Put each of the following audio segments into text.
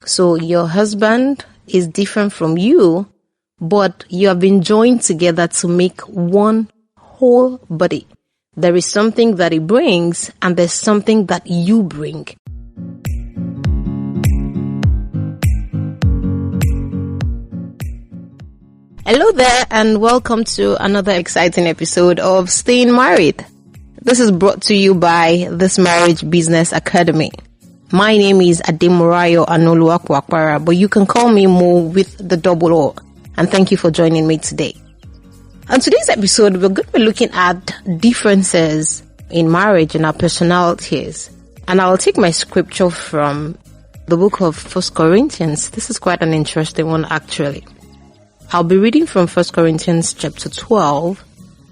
So your husband is different from you, but you have been joined together to make one whole body. There is something that he brings, and there's something that you bring. Hello there, and welcome to another exciting episode of Staying Married. This is brought to you by This Marriage Business Academy. My name is Ademurayo Anoluwakwakpara, but you can call me Mo with the double O. And thank you for joining me today. On today's episode, we're going to be looking at differences in marriage and our personalities. And I'll take my scripture from the book of 1 Corinthians. This is quite an interesting one, actually. I'll be reading from 1 Corinthians chapter 12,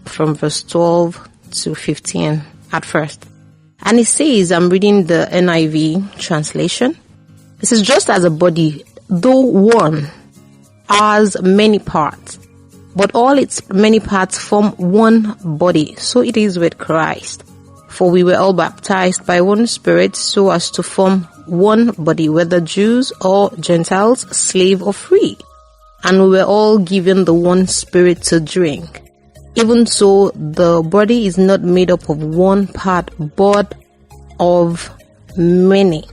from verse 12 to 15 at first. And it says, I'm reading the NIV translation. It says, just as a body, though one, has many parts, but all its many parts form one body, so it is with Christ. For we were all baptized by one Spirit so as to form one body, whether Jews or Gentiles, slave or free. And we were all given the one Spirit to drink. Even so, the body is not made up of one part, but of many.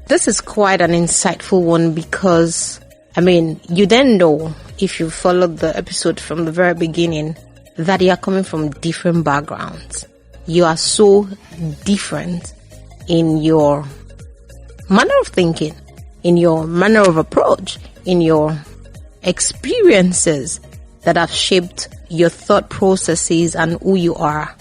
This is quite an insightful one because, you then know, if you followed the episode from the very beginning, that you are coming from different backgrounds. You are so different in your manner of thinking, in your manner of approach, in your experiences that have shaped your thought processes and who you are.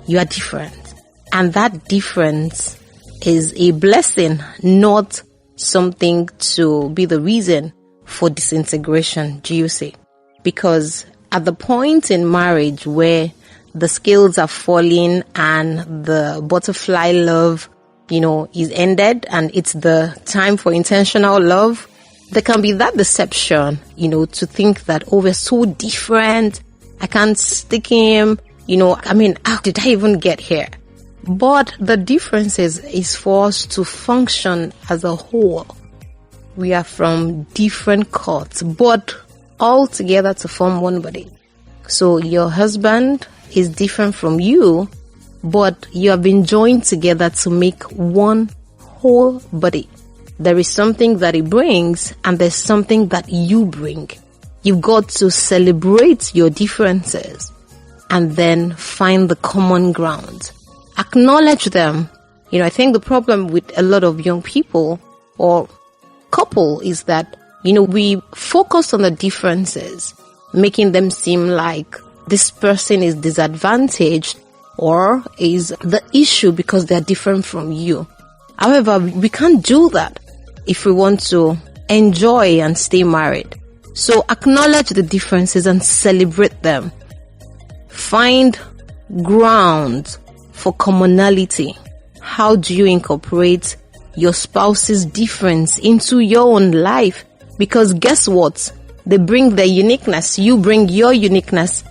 You are different. And that difference is a blessing, not something to be the reason for disintegration, do you see? Because at the point in marriage where the scales are falling and the butterfly love, is ended and it's the time for intentional love, there can be that deception, to think that, we're so different. I can't stick him. How did I even get here? But the difference is for us to function as a whole. We are from different cuts, but all together to form one body. So your husband is different from you, but you have been joined together to make one whole body. There is something that he brings, and there's something that you bring. You've got to celebrate your differences and then find the common ground. Acknowledge them. I think the problem with a lot of young people or couple is that, we focus on the differences, making them seem like this person is disadvantaged or is the issue because they're different from you. However, we can't do that if we want to enjoy and stay married. So acknowledge the differences and celebrate them. Find ground for commonality. How do you incorporate your spouse's difference into your own life? Because guess what? They bring their uniqueness. You bring your uniqueness.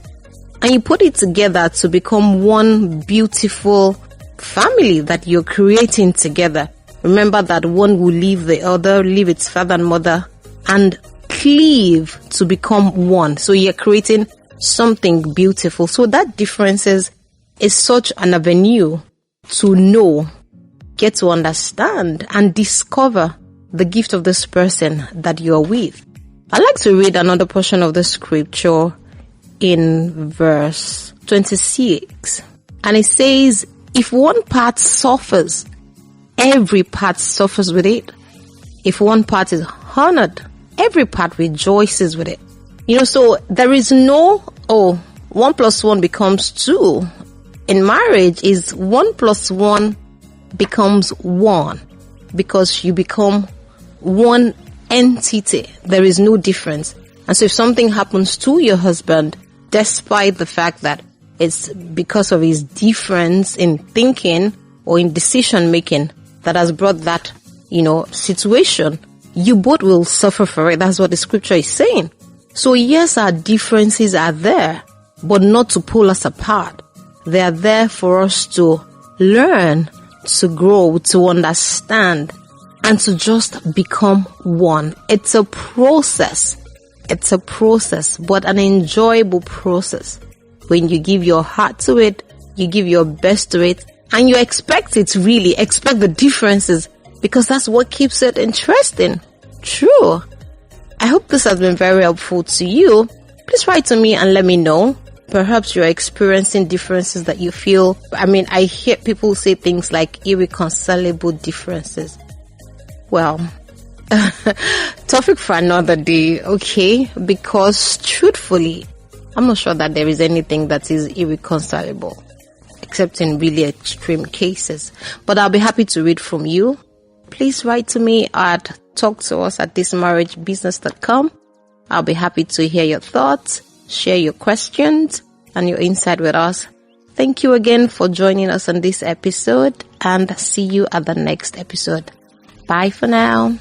And you put it together to become one beautiful family that you're creating together. Remember that one will leave the other, leave its father and mother, and cleave to become one. So you're creating something beautiful. So that differences is such an avenue to know, get to understand, and discover the gift of this person that you're with. I'd like to read another portion of the scripture in verse 26. And it says, if one part suffers, every part suffers with it. If one part is honored, every part rejoices with it. So there is no, 1 plus 1 becomes 2. In marriage is 1 plus 1 becomes 1 because you become one entity. There is no difference. And so if something happens to your husband, despite the fact that it's because of his difference in thinking or in decision making that has brought that, situation, you both will suffer for it. That's what the scripture is saying. So yes, our differences are there, but not to pull us apart. They are there for us to learn, to grow, to understand, and to just become one. It's a process. It's a process, but an enjoyable process. When you give your heart to it, you give your best to it, and you expect it, really expect the differences, because that's what keeps it interesting. True. I hope this has been very helpful to you. Please write to me and let me know. Perhaps you're experiencing differences that you feel. I hear people say things like irreconcilable differences. Well, topic for another day, okay? Because truthfully, I'm not sure that there is anything that is irreconcilable, except in really extreme cases. But I'll be happy to read from you. Please write to me at talktous@thismarriagebusiness.com. I'll be happy to hear your thoughts, share your questions, and your insight with us. Thank you again for joining us on this episode, and see you at the next episode. Bye for now.